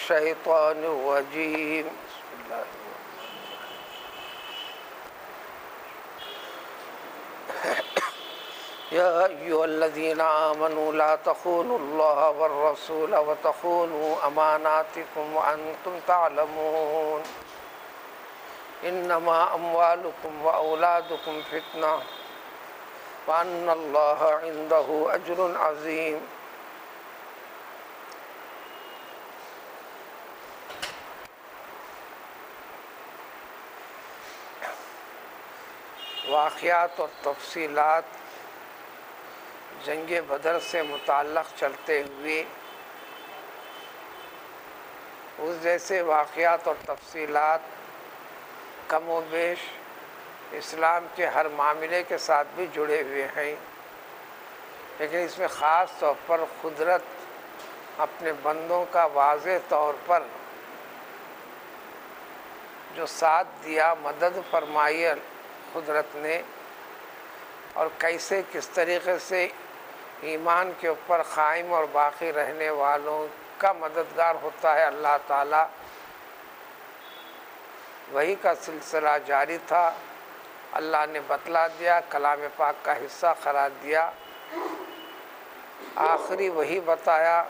الشیطان الرجیم بسم اللہ یا ایھا الذین آمنوا لا تخونوا اللہ والرسول وتخونوا اماناتکم وانتم تعلمون انما اموالکم واولادکم فتنہ وان اللہ عندہ اجر عظیم۔ واقعات اور تفصیلات جنگ بدر سے متعلق چلتے ہوئے اس جیسے واقعات اور تفصیلات کم و بیش اسلام کے ہر معاملے کے ساتھ بھی جڑے ہوئے ہیں، لیکن اس میں خاص طور پر قدرت اپنے بندوں کا واضح طور پر جو ساتھ دیا، مدد فرمائی قدرت نے، اور کیسے کس طریقے سے ایمان کے اوپر قائم اور باقی رہنے والوں کا مددگار ہوتا ہے اللہ تعالیٰ، وہی کا سلسلہ جاری تھا۔ اللہ نے بتلا دیا، کلام پاک کا حصہ قرار دیا، آخری وہی بتایا،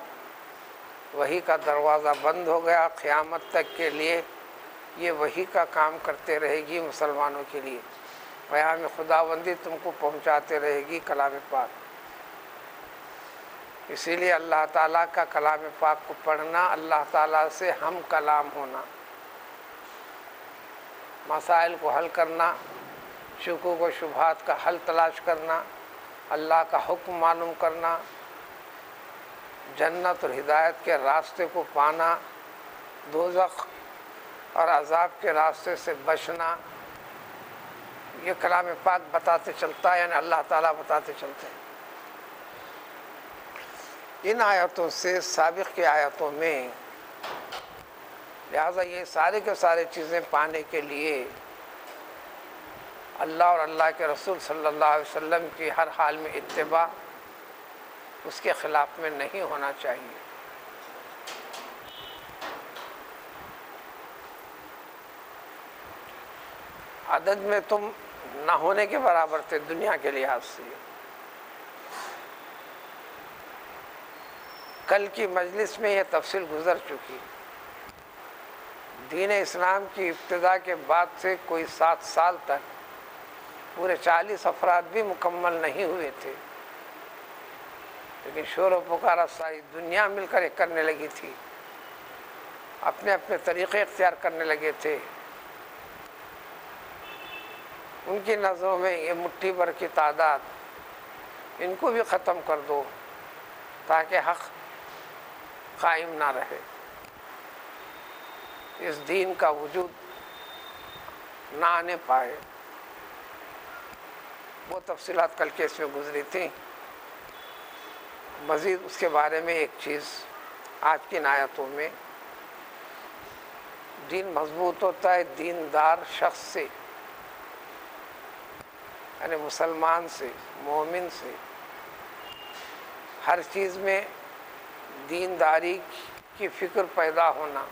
وہی کا دروازہ بند ہو گیا قیامت تک کے لیے۔ یہ وہی کا کام کرتے رہے گی مسلمانوں کے لیے، پیام خداوندی تم کو پہنچاتے رہے گی کلام پاک۔ اسی لیے اللہ تعالیٰ کا کلام پاک کو پڑھنا، اللہ تعالیٰ سے ہم کلام ہونا، مسائل کو حل کرنا، شکوک و شبہات کا حل تلاش کرنا، اللہ کا حکم معلوم کرنا، جنت اور ہدایت کے راستے کو پانا، دوزخ اور عذاب کے راستے سے بچنا، یہ کلام پاک بتاتے چلتا ہے، یعنی اللہ تعالیٰ بتاتے چلتے ہیں۔ ان آیتوں سے سابق کی آیتوں میں لہٰذا یہ سارے کے سارے چیزیں پانے کے لیے اللہ اور اللہ کے رسول صلی اللہ علیہ وسلم کی ہر حال میں اتباع، اس کے خلاف میں نہیں ہونا چاہیے۔ عدد میں تم نہ ہونے کے برابر تھے دنیا کے لحاظ سے۔ کل کی مجلس میں یہ تفصیل گزر چکی۔ دین اسلام کی ابتدا کے بعد سے کوئی 7 سال تک پورے 40 افراد بھی مکمل نہیں ہوئے تھے، لیکن شور و پکارا ساری دنیا مل کر ایک کرنے لگی تھی، اپنے اپنے طریقے اختیار کرنے لگے تھے۔ ان کی نظروں میں یہ مٹھی بھر کی تعداد، ان کو بھی ختم کر دو تاکہ حق قائم نہ رہے، اس دین کا وجود نہ آنے پائے۔ وہ تفصیلات کل کے اس میں گزری تھیں۔ مزید اس کے بارے میں ایک چیز آج کی آیتوں میں، دین مضبوط ہوتا ہے دیندار شخص سے، یعنی مسلمان سے، مومن سے۔ ہر چیز میں دینداری کی فکر پیدا ہونا۔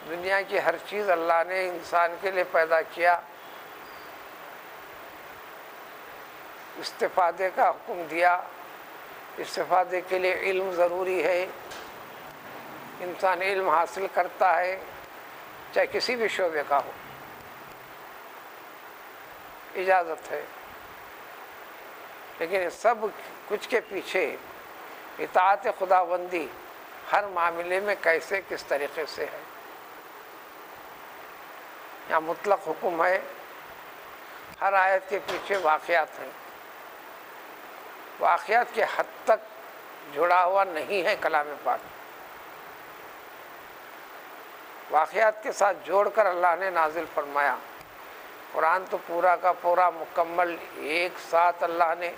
دنیا کی ہر چیز اللہ نے انسان کے لیے پیدا کیا، استفادے کا حکم دیا، استفادے کے لیے علم ضروری ہے، انسان علم حاصل کرتا ہے چاہے کسی بھی شعبے کا ہو، اجازت ہے، لیکن سب کچھ کے پیچھے اطاعت خداوندی ہر معاملے میں کیسے کس طریقے سے ہے۔ یہاں مطلق حکم ہے، ہر آیت کے پیچھے واقعات ہیں، واقعات کے حد تک جڑا ہوا نہیں ہے کلام پاک، واقعات کے ساتھ جوڑ کر اللہ نے نازل فرمایا۔ قرآن تو پورا کا پورا مکمل ایک ساتھ اللہ نے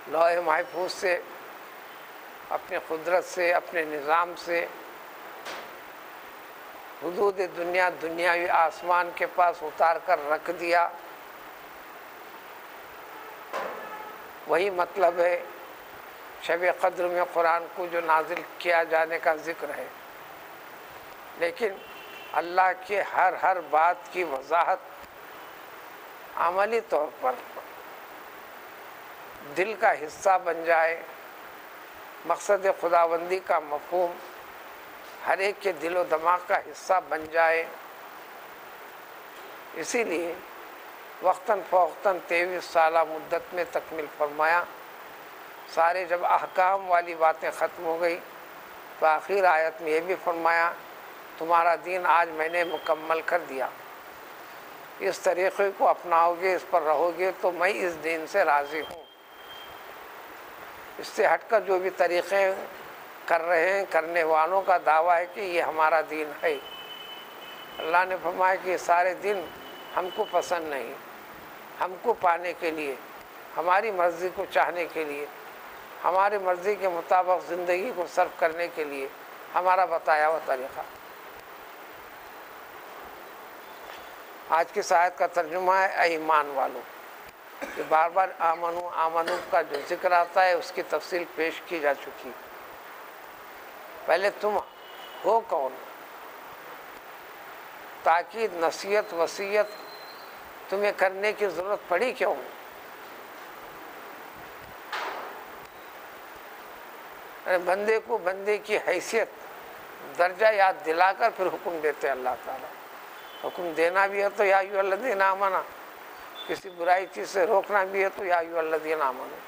لوح محفوظ سے، اپنی قدرت سے، اپنے نظام سے، حدود دنیا، دنیاوی آسمان کے پاس اتار کر رکھ دیا۔ وہی مطلب ہے شب قدر میں قرآن کو جو نازل کیا جانے کا ذکر ہے، لیکن اللہ کے ہر بات کی وضاحت عملی طور پر دل کا حصہ بن جائے، مقصد خداوندی کا مفہوم ہر ایک کے دل و دماغ کا حصہ بن جائے۔ اسی لیے وقتاً فوقتاً 23 سالہ مدت میں تکمیل فرمایا۔ سارے جب احکام والی باتیں ختم ہو گئی تو آخر آیت میں یہ بھی فرمایا تمہارا دین آج میں نے مکمل کر دیا، اس طریقے کو اپناؤ گے، اس پر رہو گے تو میں اس دین سے راضی ہوں۔ اس سے ہٹ کر جو بھی طریقے کر رہے ہیں، کرنے والوں کا دعویٰ ہے کہ یہ ہمارا دین ہے، اللہ نے فرمایا کہ یہ سارے دن ہم کو پسند نہیں، ہم کو پانے کے لیے، ہماری مرضی کو چاہنے کے لیے، ہماری مرضی کے مطابق زندگی کو صرف کرنے کے لیے ہمارا بتایا ہوا طریقہ۔ آج کی آیت کا ترجمہ ہے اے ایمان والو، کہ بار بار آمنو آمنو کا جو ذکر آتا ہے اس کی تفصیل پیش کی جا چکی۔ پہلے تم ہو کون، تاکید نصیحت وصیت تمہیں کرنے کی ضرورت پڑی کیوں؟ بندے کو بندے کی حیثیت درجہ یاد دلا کر پھر حکم دیتے اللہ تعالیٰ۔ حکم دینا بھی ہے تو یا ایھا الذین آمنوا، کسی برائی چیز سے روکنا بھی ہے تو یا ایھا الذین آمنوا۔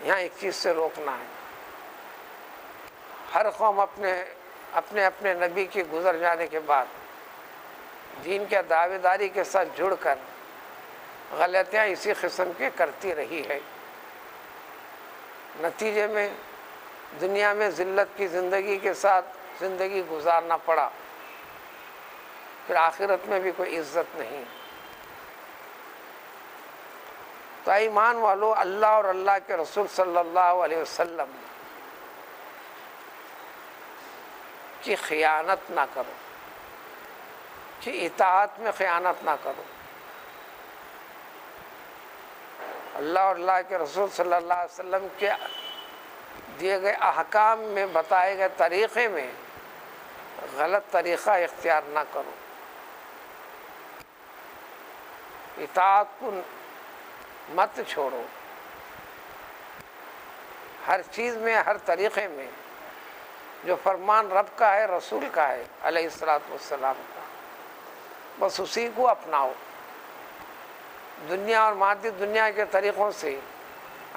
یہاں ایک چیز سے روکنا ہے، ہر قوم اپنے نبی کے گزر جانے کے بعد دین کے دعوے داری کے ساتھ جڑ کر غلطیاں اسی قسم کے کرتی رہی ہے، نتیجے میں دنیا میں ذلت کی زندگی کے ساتھ زندگی گزارنا پڑا، پھر آخرت میں بھی کوئی عزت نہیں۔ تو ایمان والو، اللہ اور اللہ کے رسول صلی اللہ علیہ وسلم کی خیانت نہ کرو، کی اطاعت میں خیانت نہ کرو۔ اللہ اور اللہ کے رسول صلی اللہ علیہ وسلم کے دیے گئے احکام میں بتائے گئے طریقے میں غلط طریقہ اختیار نہ کرو، اطاعت کو مت چھوڑو، ہر چیز میں ہر طریقے میں جو فرمان رب کا ہے، رسول کا ہے علیہ الصلوۃ والسلام کا، بس اسی کو اپناؤ۔ دنیا اور مادی دنیا کے طریقوں سے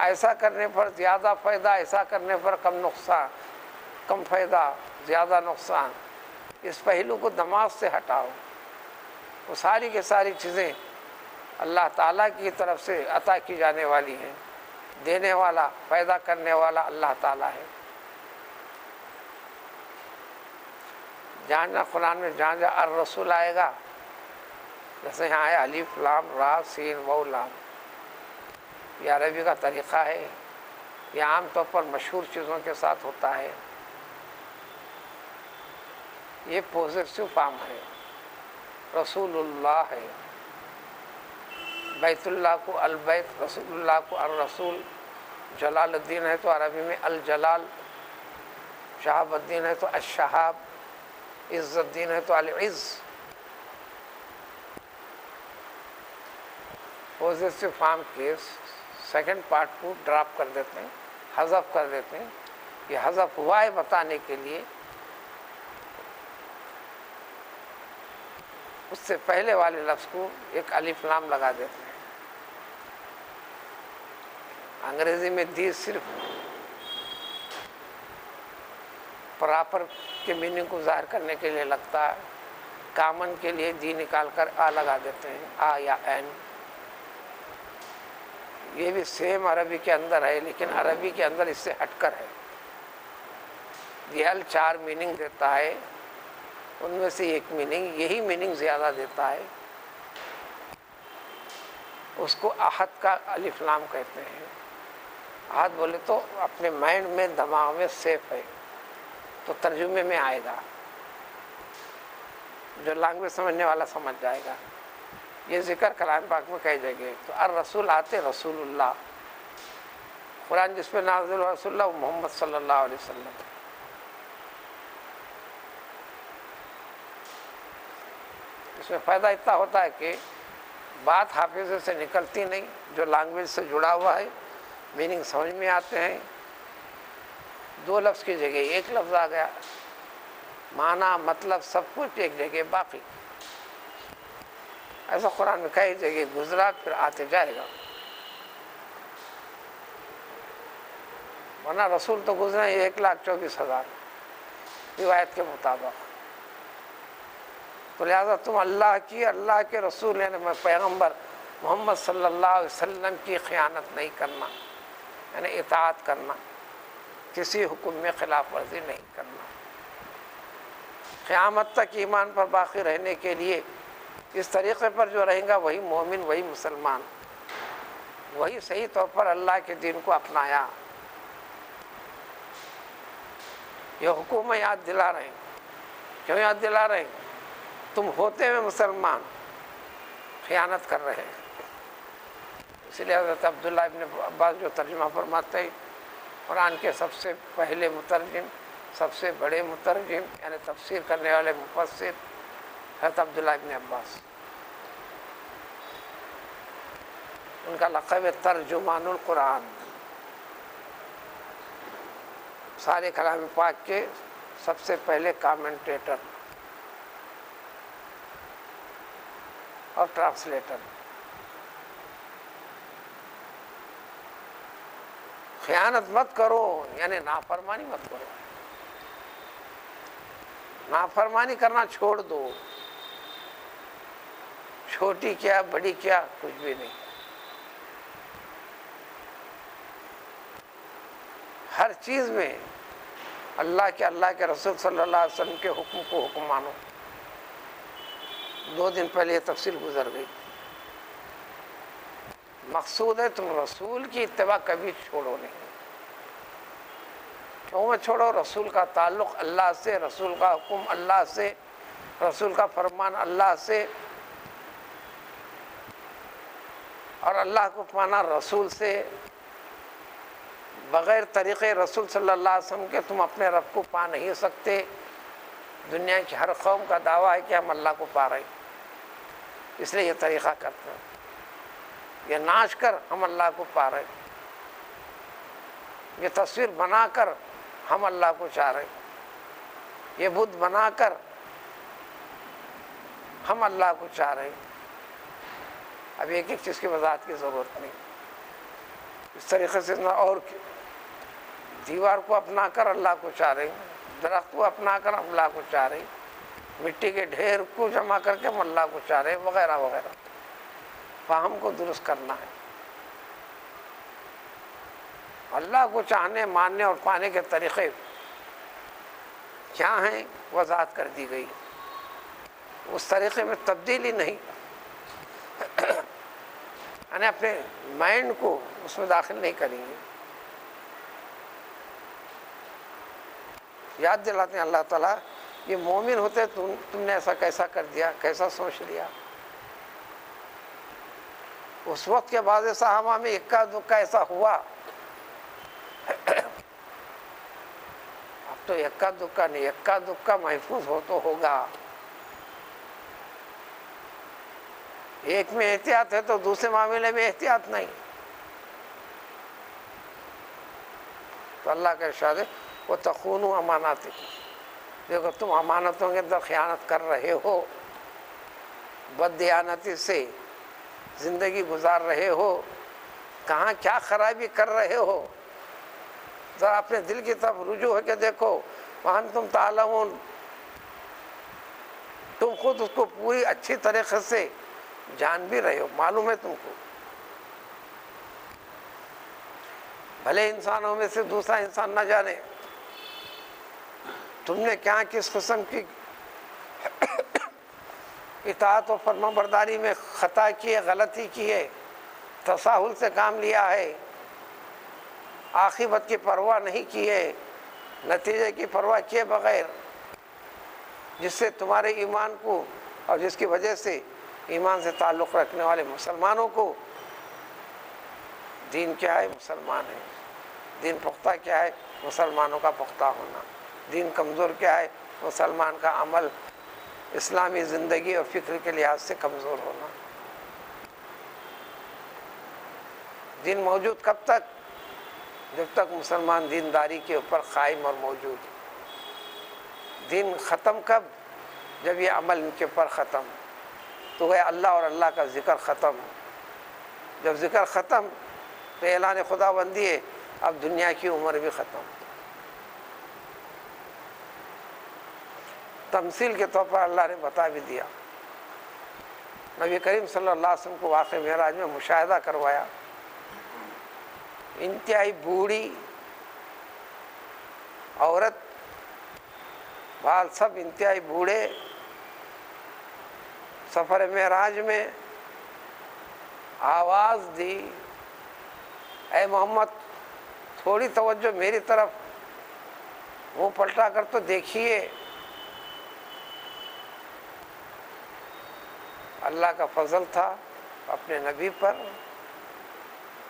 ایسا کرنے پر زیادہ فائدہ، ایسا کرنے پر کم نقصان، کم فائدہ زیادہ نقصان، اس پہلو کو دماغ سے ہٹاؤ۔ وہ ساری کی ساری چیزیں اللہ تعالیٰ کی طرف سے عطا کی جانے والی ہیں، دینے والا پیدا کرنے والا اللہ تعالیٰ ہے۔ جہاں جہاں قرآن میں جہاں جہاں الرسول آئے گا، جیسے یہاں آیا الف لام را سین واو لام، یہ عربی کا طریقہ ہے، یہ عام طور پر مشہور چیزوں کے ساتھ ہوتا ہے، یہ پوزیٹو فارم ہے۔ رسول اللہ ہے، بیت اللہ کو البیت، رسول اللہ کو الرسول، جلال الدین ہے تو عربی میں الجلال، شہاب الدین ہے تو الشہاب، عز الدین ہے تو العز۔ پوزیٹو فارم کے سیکنڈ پارٹ کو ڈراپ کر دیتے ہیں، حذف کر دیتے ہیں۔ یہ حذف ہوا ہے بتانے کے لیے، اس سے پہلے والے لفظ کو ایک الف لام لگا دیتے ہیں۔ انگریزی میں دی صرف پراپر کے میننگ کو ظاہر کرنے کے لیے لگتا ہے، کامن کے لیے دی نکال کر آ لگا دیتے ہیں، آ یا این۔ یہ بھی سیم عربی کے اندر ہے، لیکن عربی کے اندر اس سے ہٹ کر ہے۔ یہ ال 4 میننگ دیتا ہے، ان میں سے ایک میننگ، یہی میننگ زیادہ دیتا ہے، اس کو احد کا الف لام کہتے ہیں۔ احد بولے تو اپنے مائنڈ میں، دماغ میں سیف ہے، تو ترجمے میں آئے گا، جو لینگویج سمجھنے والا سمجھ جائے گا۔ یہ ذکر کلام پاک میں کئی جگہ، تو الرسول آتے رسول اللہ، قرآن جس پہ نازل ہوا رسول اللہ محمد صلی اللہ علیہ وسلم. اس میں فائدہ اتنا ہوتا ہے کہ بات حافظے سے نکلتی نہیں، جو لینگویج سے جڑا ہوا ہے میننگ سمجھ میں آتے ہیں. 2 لفظ کی جگہ 1 لفظ آ گیا، معنی مطلب سب کچھ ایک جگہ باقی. ایسا قرآن میں کئی جگہ گزرا، پھر آتے جائے گا. ورنہ رسول تو گزرے 1,24,000 روایت کے مطابق. تو لہذا تم اللہ کی، اللہ کے رسول یعنی پیغمبر محمد صلی اللہ علیہ وسلم کی خیانت نہیں کرنا، یعنی اطاعت کرنا، کسی حکم میں خلاف ورزی نہیں کرنا. قیامت تک ایمان پر باقی رہنے کے لیے اس طریقے پر جو رہیں گا وہی مومن، وہی مسلمان، وہی صحیح طور پر اللہ کے دین کو اپنایا. یہ حکومت یاد دلا رہے ہیں. کیوں یاد دلا رہے ہیں؟ تم ہوتے ہوئے مسلمان خیانت کر رہے ہیں. اس لیے حضرت عبداللہ ابن عباس جو ترجمہ فرماتے ہیں، قرآن کے سب سے پہلے مترجم، سب سے بڑے مترجم یعنی تفسیر کرنے والے مفسر حضرت عبداللہ ابن عباس. ان کا لقب ہے ترجمان القرآن. سارے کلام پاک کے سب سے پہلے کامنٹیٹر اور ٹرانسلیٹر. خیانت مت کرو یعنی نافرمانی مت کرو. نافرمانی کرنا چھوڑ دو. چھوٹی کیا بڑی کیا کچھ بھی نہیں. ہر چیز میں اللہ کے رسول صلی اللہ علیہ وسلم کے حکم کو حکم مانو. 2 دن پہلے یہ تفصیل گزر گئی. مقصود ہے تم رسول کی اتباع کبھی چھوڑو نہیں. کیوں میں چھوڑو؟ رسول کا تعلق اللہ سے، رسول کا حکم اللہ سے، رسول کا فرمان اللہ سے، اور اللہ کو پانا رسول سے. بغیر طریقے رسول صلی اللہ علیہ وسلم کے تم اپنے رب کو پا نہیں سکتے. دنیا کی ہر قوم کا دعویٰ ہے کہ ہم اللہ کو پا رہے ہیں، اس لیے یہ طریقہ کرتے ہیں. یہ ناچ کر ہم اللہ کو پا رہے ہیں، یہ تصویر بنا کر ہم اللہ کو چاہ رہے ہیں، یہ بت بنا کر ہم اللہ کو چاہ رہے ہیں. اب ایک ایک چیز کی وضاحت کی ضرورت نہیں. اس طریقے سے اور دیوار کو اپنا کر اللہ کو چاہ رہے ہیں، درخت کو اپنا کر ہم اللہ کو چاہ رہے ہیں، مٹی کے ڈھیر کو جمع کر کے ہم اللہ کو چاہ رہے ہیں، وغیرہ وغیرہ. فہم کو درست کرنا ہے. اللہ کو چاہنے، ماننے اور پانے کے طریقے کیا ہیں وضاحت کر دی گئی. اس طریقے میں تبدیلی نہیں، یعنی اپنے مائنڈ کو اس میں داخل نہیں کریں گے. یاد دلاتے ہیں اللہ تعالیٰ یہ مومن ہوتے تم نے ایسا کیسا کر دیا، کیسا سوچ لیا. اس وقت کے بعد صحابہ میں اکا دکا ایسا ہوا. اب تو اکا دکا نہیں، اکا دکا محفوظ ہو تو ہوگا. ایک میں احتیاط ہے تو دوسرے معاملے میں احتیاط نہیں. تو اللہ کا ارشاد ہے وَتَخُونُوا أَمَانَاتِكُمْ. دیکھو تم امانتوں کے اندر خیانت کر رہے ہو، بددیانتی سے زندگی گزار رہے ہو، کہاں کیا خرابی کر رہے ہو. ذرا اپنے دل کی طرف رجوع ہو کے دیکھو. وَأَنْتُمْ تَعْلَمُونَ. تم خود اس کو پوری اچھی طریقے سے جان بھی رہے ہو، معلوم ہے تم کو. بھلے انسانوں میں سے دوسرا انسان نہ جانے تم نے کیا کس قسم کی اطاعت و فرما برداری میں خطا کی ہے، غلطی کی ہے، تساہل سے کام لیا ہے، عاقبت کی پرواہ نہیں کی ہے، نتیجے کی پرواہ کیے بغیر، جس سے تمہارے ایمان کو اور جس کی وجہ سے ایمان سے تعلق رکھنے والے مسلمانوں کو دین کیا ہے، مسلمان ہیں. دین پختہ کیا ہے؟ مسلمانوں کا پختہ ہونا. دین کمزور کیا ہے؟ مسلمان کا عمل اسلامی زندگی اور فکر کے لحاظ سے کمزور ہونا. دین موجود کب تک؟ جب تک مسلمان دینداری کے اوپر قائم اور موجود. دین ختم کب؟ جب یہ عمل ان کے اوپر ختم. تو گیا اللہ اور اللہ کا ذکر ختم. جب ذکر ختم تو اعلان خدا بندی ہے، اب دنیا کی عمر بھی ختم. تمثیل کے طور پر اللہ نے بتا بھی دیا. نبی کریم صلی اللہ علیہ وسلم کو واقع معراج میں مشاہدہ کروایا. انتہائی بوڑھی عورت، بال سب انتہائی بوڑھے، سفر معراج میں آواز دی، اے محمد تھوڑی توجہ میری طرف، منہ پلٹا کر تو دیکھیے. اللہ کا فضل تھا اپنے نبی پر،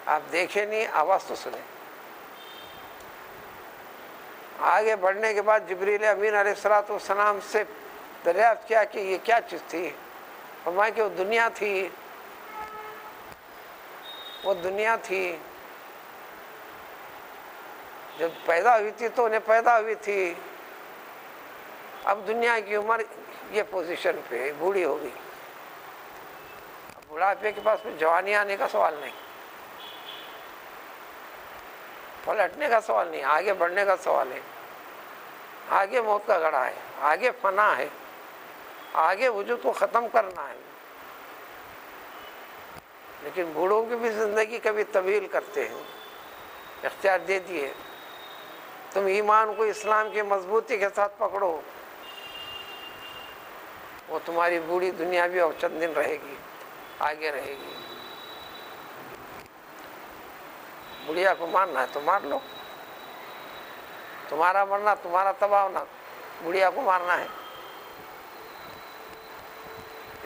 آپ دیکھیں نہیں، آواز تو سنیں. آگے بڑھنے کے بعد جبریل امین علیہ السلام سے دریافت کیا کہ یہ کیا چیز تھی؟ فرمایا کہ وہ دنیا تھی، وہ دنیا تھی. جب پیدا ہوئی تھی تو انہیں پیدا ہوئی تھی، اب دنیا کی عمر یہ پوزیشن پہ بوڑھی ہو گئی. بڑھاپے کے پاس پھر جوانی آنے کا سوال نہیں، پلٹنے کا سوال نہیں، آگے بڑھنے کا سوال ہے. آگے موت کا گڑھا ہے، آگے فنا ہے، آگے وجود کو ختم کرنا ہے. لیکن بوڑھوں کی بھی زندگی کبھی طویل کرتے ہیں. اختیار دے دیے، تم ایمان کو اسلام کی مضبوطی کے ساتھ پکڑو، وہ تمہاری بوڑھی دنیا بھی اور چند دن رہے گی، آگے رہے گی. بڑھیا کو مارنا ہے تو مار لو، تمہارا مرنا تمہارا تباہ ہونا، بڑھیا کو مارنا ہے.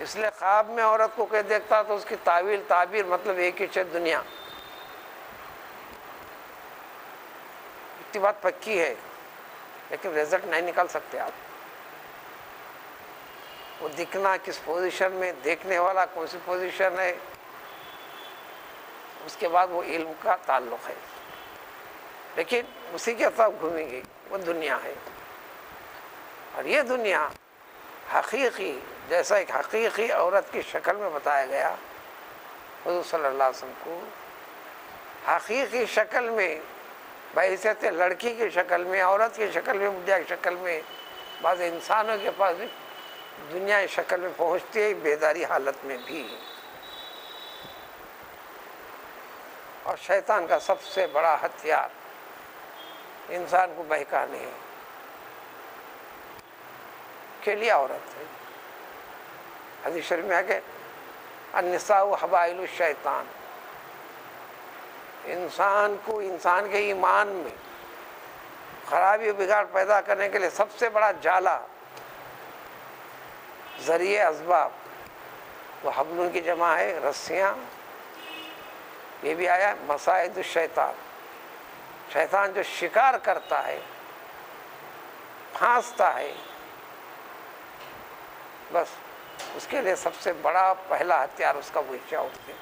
اس لیے خواب میں عورت کو کہ دیکھتا تو اس کی تعبیر مطلب ایک ہی چیز دنیا. اتنی بات پکی ہے، لیکن رزلٹ نہیں نکال سکتے آپ. وہ دکھنا کس پوزیشن میں، دیکھنے والا کون سی پوزیشن ہے، اس کے بعد وہ علم کا تعلق ہے. لیکن اسی کے ساتھ گھومیں گی، وہ دنیا ہے. اور یہ دنیا حقیقی، جیسا ایک حقیقی عورت کی شکل میں بتایا گیا حضور صلی اللہ علیہ وسلم کو، حقیقی شکل میں، بحیثیت لڑکی کی شکل میں، عورت کی شکل میں، بڈھیا کی شکل میں، بعض انسانوں کے پاس بھی دنیا کی شکل میں پہنچتی ہے بیداری حالت میں بھی. اور شیطان کا سب سے بڑا ہتھیار انسان کو بہکانے کے لیے عورت ہے. حدیث شریف میں ہے کہ النساء حبائل الشیطان، انسان کو، انسان کے ایمان میں خرابی و بگاڑ پیدا کرنے کے لیے سب سے بڑا جالا، ذریعے، اسباب، وہ حبل کی جمع ہے رسیاں. یہ بھی آیا مصائد الشیطان، شیطان جو شکار کرتا ہے، پھانستا ہے، بس اس کے لیے سب سے بڑا پہلا ہتھیار اس کا وہ کیا ہوتے ہیں.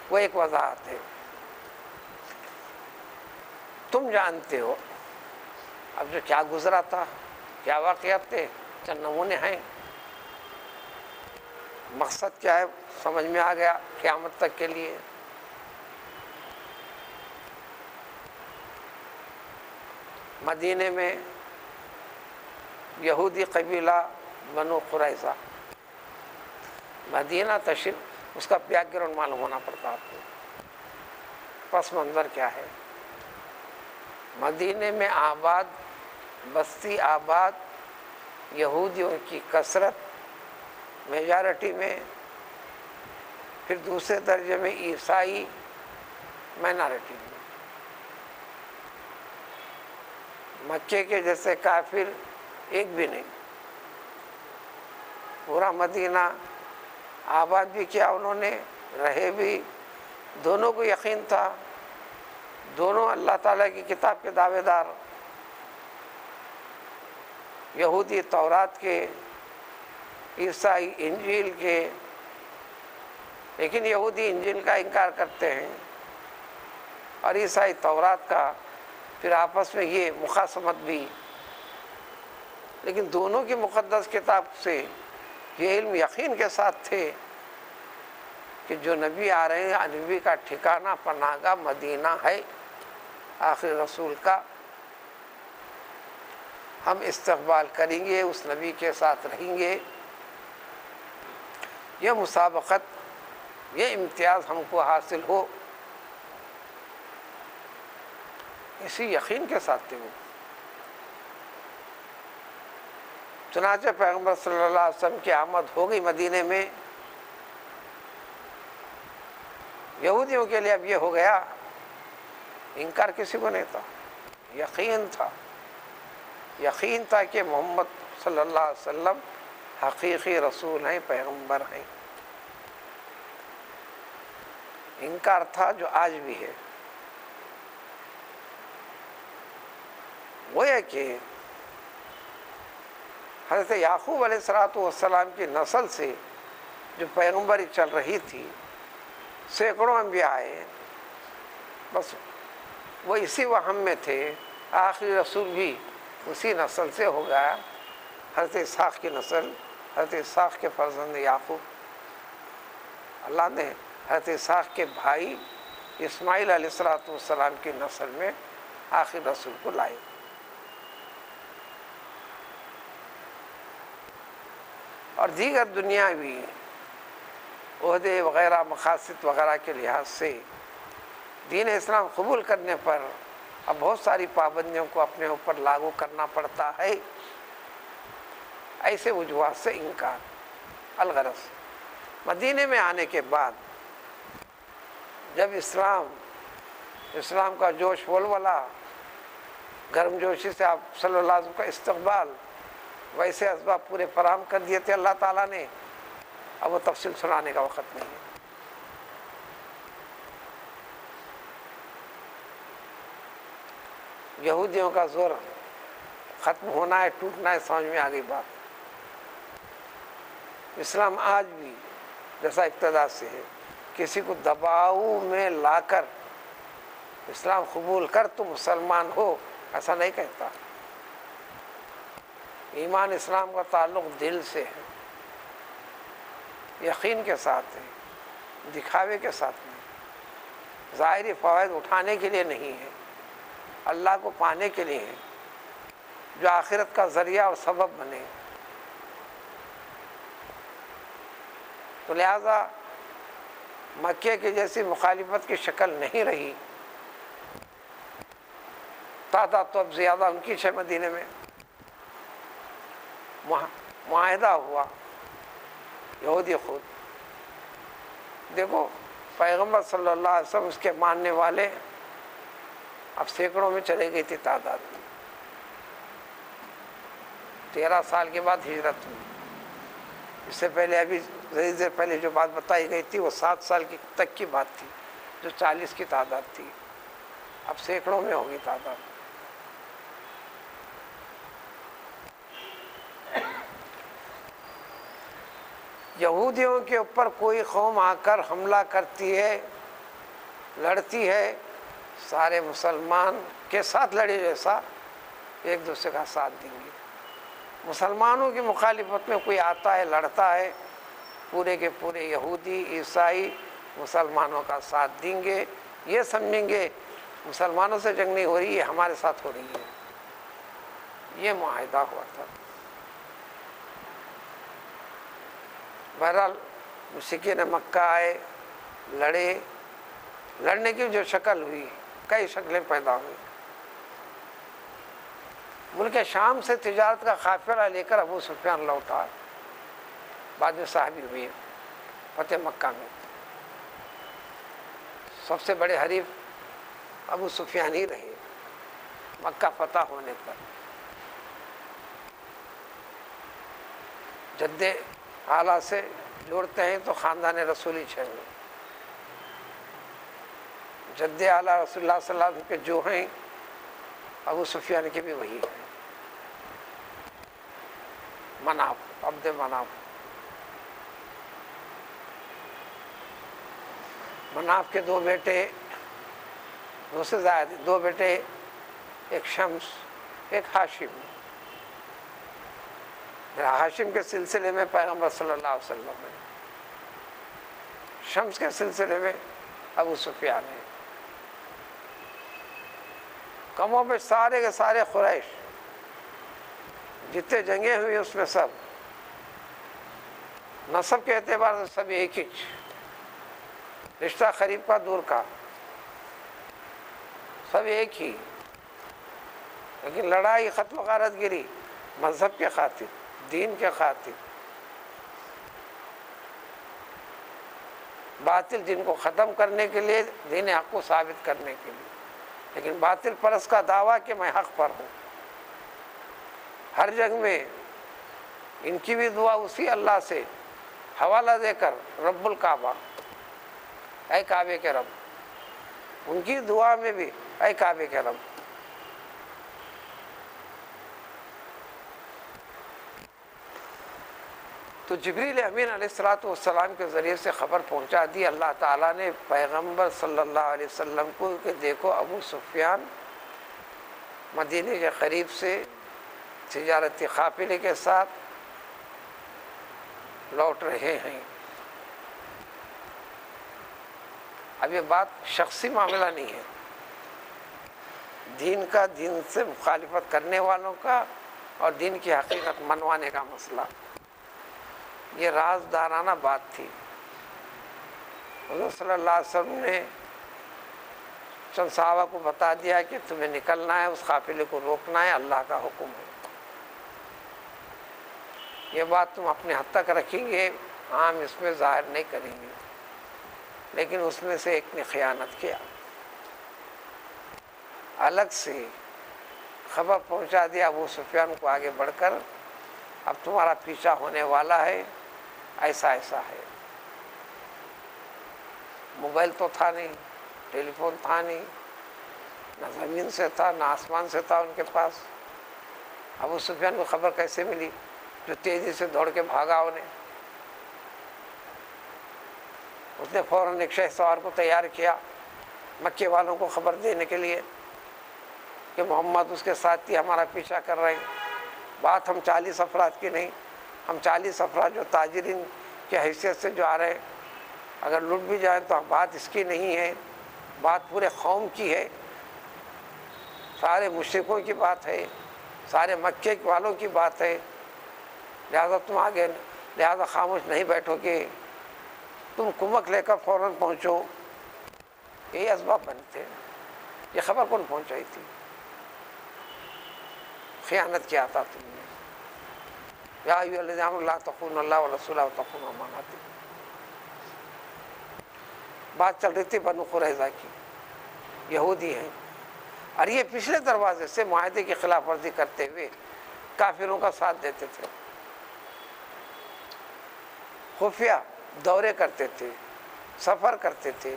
وہ ایک وضاحت ہے. تم جانتے ہو اب جو کیا گزرا تھا، کیا واقعات تھے، چند نمونے ہیں. مقصد کیا ہے سمجھ میں آ گیا قیامت تک کے لیے. مدینے میں یہودی قبیلہ بنو قریظہ، مدینہ تشریف، اس کا بیک گراؤنڈ معلوم ہونا پڑتا آپ کو. پس منظر کیا ہے؟ مدینے میں آباد، بستی آباد، یہودیوں کی کثرت میجارٹی میں، پھر دوسرے درجے میں عیسائی مائنارٹی میں. مکے کے جیسے کافر ایک بھی نہیں. پورا مدینہ آباد بھی کیا انہوں نے، رہے بھی. دونوں کو یقین تھا دونوں اللہ تعالیٰ کی کتاب کے دعوے دار، یہودی تورات کے، عیسائی انجیل کے، لیکن یہودی انجیل کا انکار کرتے ہیں اور عیسائی تورات کا، پھر آپس میں یہ مخاصمت بھی، لیکن دونوں کی مقدس کتاب سے یہ علم یقین کے ساتھ تھے کہ جو نبی آ رہے ہیں، نبی کا ٹھکانہ پناہ گاہ مدینہ ہے، آخری رسول کا، ہم استقبال کریں گے، اس نبی کے ساتھ رہیں گے۔ یہ مسابقت، یہ امتیاز ہم کو حاصل ہو، اسی یقین کے ساتھ تھے وہ۔ چنانچہ پیغمبر صلی اللہ علیہ وسلم کی آمد ہو گئی مدینے میں، یہودیوں کے لیے اب یہ ہو گیا، انکار کسی کو نہیں تھا، یقین تھا، یقین تھا کہ محمد صلی اللہ علیہ وسلم حقیقی رسول ہیں، پیغمبر ہیں۔ انکار تھا جو آج بھی ہے، وہ ہے کہ حضرت یعقوب علیہ السلام کی نسل سے جو پیغمبری چل رہی تھی، سینکڑوں انبیاء آئے، بس وہ اسی وہم میں تھے، آخری رسول بھی اسی نسل سے ہو گیا، حضرت اسحاق کی نسل، حضرت اسحاق کے فرزند یعقوب۔ اللہ نے حضرت اسحاق کے بھائی اسماعیل علیہ السلام کی نسل میں آخری رسول کو لائے۔ اور دیگر دنیاوی عہدے وغیرہ، مقاصد وغیرہ کے لحاظ سے دین اسلام قبول کرنے پر اب بہت ساری پابندیوں کو اپنے اوپر لاگو کرنا پڑتا ہے، ایسے وجوہات سے انکار۔ الغرض مدینے میں آنے کے بعد جب اسلام کا جوش ولولہ، گرم جوشی سے آپ صلی اللہ علیہ وسلم کا استقبال، ویسے اسباب پورے فراہم کر دیے تھے اللہ تعالیٰ نے، اب وہ تفصیل سنانے کا وقت نہیں ہے۔ یہودیوں کا زور ختم ہونا ہے، ٹوٹنا ہے، سمجھ میں آ گئی بات۔ اسلام آج بھی جیسا ابتدا سے ہے، کسی کو دباؤ میں لا کر اسلام قبول کر تو مسلمان ہو ایسا نہیں کہتا۔ ایمان اسلام کا تعلق دل سے ہے، یقین کے ساتھ ہے، دکھاوے کے ساتھ نہیں، ظاہری فوائد اٹھانے کے لیے نہیں ہے، اللہ کو پانے کے لیے ہے، جو آخرت کا ذریعہ اور سبب بنے۔ تو لہذا مکے کی جیسی مخالفت کی شکل نہیں رہی، تعداد تو اب زیادہ ان کی ہے مدینے میں۔ معاہدہ ہوا، یہودی خود دیکھو، پیغمبر صلی اللہ علیہ وسلم اس کے ماننے والے اب سینکڑوں میں چلے گئی تھی تعداد، 13 سال کے بعد ہجرت ہوئی۔ اس سے پہلے ابھی دیر پہلے جو بات بتائی گئی تھی وہ 7 سال تک کی بات تھی، جو 40 کی تعداد تھی، اب سینکڑوں میں ہوگی تعداد۔ یہودیوں کے اوپر کوئی قوم آ کر حملہ کرتی ہے، لڑتی ہے، سارے مسلمان کے ساتھ لڑے جیسا ایک دوسرے کا ساتھ دیں گے۔ مسلمانوں کی مخالفت میں کوئی آتا ہے، لڑتا ہے، پورے کے پورے یہودی عیسائی مسلمانوں کا ساتھ دیں گے، یہ سمجھیں گے مسلمانوں سے جنگ نہیں ہو رہی ہے، ہمارے ساتھ ہو رہی ہے۔ یہ معاہدہ ہوا تھا۔ بہرحال مشرکین مکہ آئے، لڑے، لڑنے کی جو شکل ہوئی، کئی شکلیں پیدا ہوئی۔ ملک شام سے تجارت کا قافلہ لے کر ابو سفیان لوٹا، بعد میں صحابی ہوئے فتح مکہ میں۔ سب سے بڑے حریف ابو سفیان ہی رہے مکہ فتح ہونے پر۔ جدے اعلیٰ سے جوڑتے ہیں تو خاندان رسولی چھوڑ، جد اعلیٰ رسول اللہ صلی اللہ علیہ وسلم کے جو ہیں ابو سفیان کے بھی وہی ہیں، مناف، عبد مناف۔ مناف کے دو بیٹے، دو سے زائد، دو بیٹے، ایک شمس ایک ہاشم۔ ہاشم کے سلسلے میں پیغمبر صلی اللہ علیہ وسلم ہے، شمس کے سلسلے میں ابو سفیان ہے۔ کم و بیش سارے کے سارے قریش جتنے جنگیں ہوئی اس میں سب نسب کے اعتبار سے سب ایک ہی، رشتہ قریب کا دور کا سب ایک ہی، لیکن لڑائی ختم غارت گری مذہب کے خاطر، دین کے خاطر، باطل جن کو ختم کرنے کے لیے، دین حق کو ثابت کرنے کے لیے، لیکن باطل پرست کا دعویٰ کہ میں حق پر ہوں۔ ہر جنگ میں ان کی بھی دعا اسی اللہ سے حوالہ دے کر، رب الکعبہ، اے کعبے کے رب، ان کی دعا میں بھی اے کعبے کے رب۔ تو جبریل امین علیہ السلام کے ذریعے سے خبر پہنچا دی اللہ تعالیٰ نے پیغمبر صلی اللہ علیہ وسلم کو کہ دیکھو ابو سفیان مدینے کے قریب سے تجارتی قافلے کے ساتھ لوٹ رہے ہیں۔ اب یہ بات شخصی معاملہ نہیں ہے، دین کا، دین سے مخالفت کرنے والوں کا اور دین کی حقیقت منوانے کا مسئلہ۔ یہ رازدارانہ بات تھی۔ حضور صلی اللہ علیہ وسلم نے چند صحابہ کو بتا دیا کہ تمہیں نکلنا ہے، اس قافلے کو روکنا ہے، اللہ کا حکم ہے۔ یہ بات تم اپنے حد تک رکھیں گے، عام اس میں ظاہر نہیں کریں گے، لیکن اس میں سے ایک نے خیانت کیا، الگ سے خبر پہنچا دیا ابو سفیان کو آگے بڑھ کر اب تمہارا پیچھا ہونے والا ہے، ایسا ایسا ہے۔ موبائل تو تھا نہیں، ٹیلی فون تھا نہیں، نہ زمین سے تھا نہ آسمان سے تھا ان کے پاس۔ ابو سفیان کو خبر کیسے ملی؟ جو تیزی سے دوڑ کے بھاگا انہیں، اس نے فوراً ایک شہ سوار کو تیار کیا مکے والوں کو خبر دینے کے لیے کہ محمد اس کے ساتھی ہمارا پیچھا کر رہے ہیں۔ بات ہم 40 افراد کی نہیں، ہم 40 افراد جو تاجرین کی حیثیت سے جو آ رہے ہیں، اگر لٹ بھی جائیں تو بات اس کی نہیں ہے، بات پورے قوم کی ہے، سارے مشرکوں کی بات ہے، سارے مکے والوں کی بات ہے، لہذا تم آگے، لہذا خاموش نہیں بیٹھو گے، تم کمک لے کر فوراً پہنچو۔ یہی اسباب بنتے ہیں۔ یہ خبر کون پہنچائی تھی؟ خیانت کیا تھا تم نے۔ یا ایھا الذین آمنوا لا تخونوا اللہ ورسولہ وتخونوا اماناتکم۔ بات چل رہی تھی بنو قریظہ کی، یہودی ہیں، اور یہ پچھلے دروازے سے معاہدے کی خلاف ورزی کرتے ہوئے کافروں کا ساتھ دیتے تھے، خفیہ دورے کرتے تھے، سفر کرتے تھے۔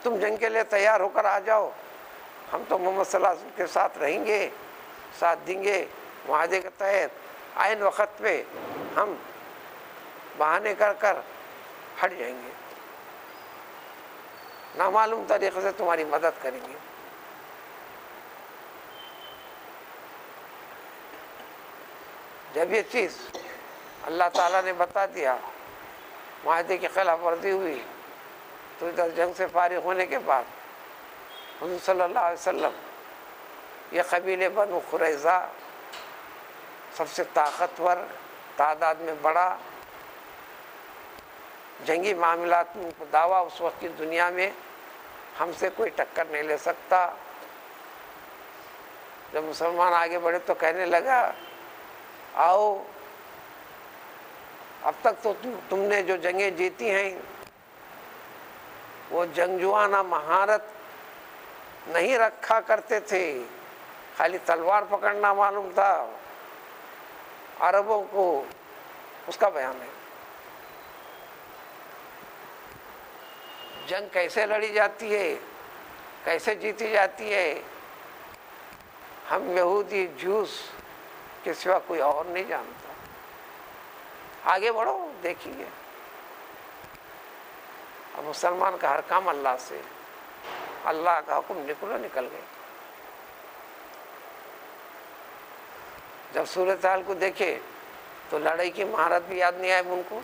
تم جنگ کے لیے تیار ہو کر آ جاؤ، ہم تو محمد صلی اللہ علیہ وسلم کے ساتھ رہیں گے، ساتھ دیں گے، معاہدے کے تحت عین وقت پہ ہم بہانے کر کر ہٹ جائیں گے، نامعلوم طریقے سے تمہاری مدد کریں گے۔ جب یہ چیز اللہ تعالیٰ نے بتا دیا، معاہدے کی خلاف ورزی ہوئی، تو ادھر جنگ سے فارغ ہونے کے بعد حضور صلی اللہ علیہ وسلم، یہ قبیلے بنو قریظہ سب سے طاقتور، تعداد میں بڑا، جنگی معاملات میں دعویٰ اس وقت کی دنیا میں ہم سے کوئی ٹکر نہیں لے سکتا۔ جب مسلمان آگے بڑھے تو کہنے لگا آؤ، اب تک تو تم نے جو جنگیں جیتی ہیں وہ جنگجوانہ مہارت نہیں رکھا کرتے تھے، خالی تلوار پکڑنا معلوم تھا۔ عربوں کو اس کا بیان ہے، جنگ کیسے لڑی جاتی ہے، کیسے جیتی جاتی ہے، ہم یہودی جوس کے سوا کوئی اور نہیں جانتا۔ آگے بڑھو، دیکھیے۔ اب مسلمان کا ہر کام اللہ سے، اللہ کا حکم نکل گئے۔ جب صورتحال کو دیکھے تو لڑائی کی مہارت بھی یاد نہیں آئے ان کو،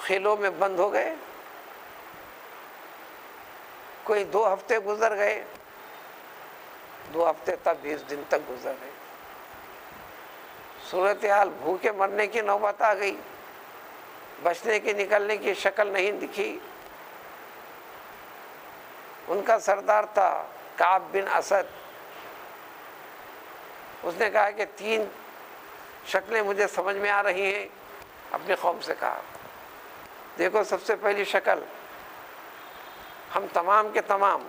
خیلوں میں بند ہو گئے، کوئی 2 ہفتے گزر گئے، 2 ہفتے تک 20 دن تک گزر گئے، صورتحال بھوکے مرنے کی نوبت آ گئی، بچنے کی نکلنے کی شکل نہیں دکھی۔ ان کا سردار تھا کعب بن اسد، اس نے کہا کہ 3 شکلیں مجھے سمجھ میں آ رہی ہیں، اپنی قوم سے کہا، دیکھو سب سے پہلی شکل، ہم تمام کے تمام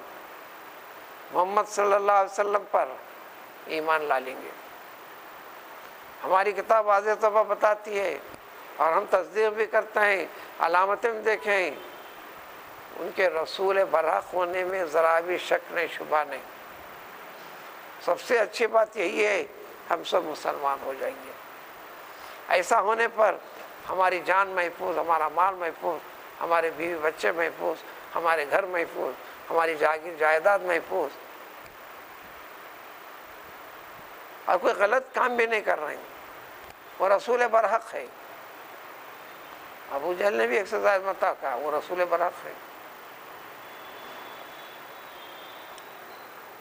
محمد صلی اللہ علیہ وسلم پر ایمان لا لیں گے، ہماری کتاب واضح طور پر بتاتی ہے اور ہم تصدیق بھی کرتے ہیں، علامتیں بھی دیکھیں، ان کے رسول برحق ہونے میں ذرا بھی شک نہیں، شبہ نہیں۔ سب سے اچھی بات یہی ہے ہم سب مسلمان ہو جائیں گے، ایسا ہونے پر ہماری جان محفوظ، ہمارا مال محفوظ، ہمارے بیوی بچے محفوظ، ہمارے گھر محفوظ، ہماری جاگیر جائیداد محفوظ، اور کوئی غلط کام بھی نہیں کر رہے ہیں، وہ رسول برحق ہے۔ ابو جہل نے بھی ایکسرسائز متا کہا وہ رسول برحق ہے۔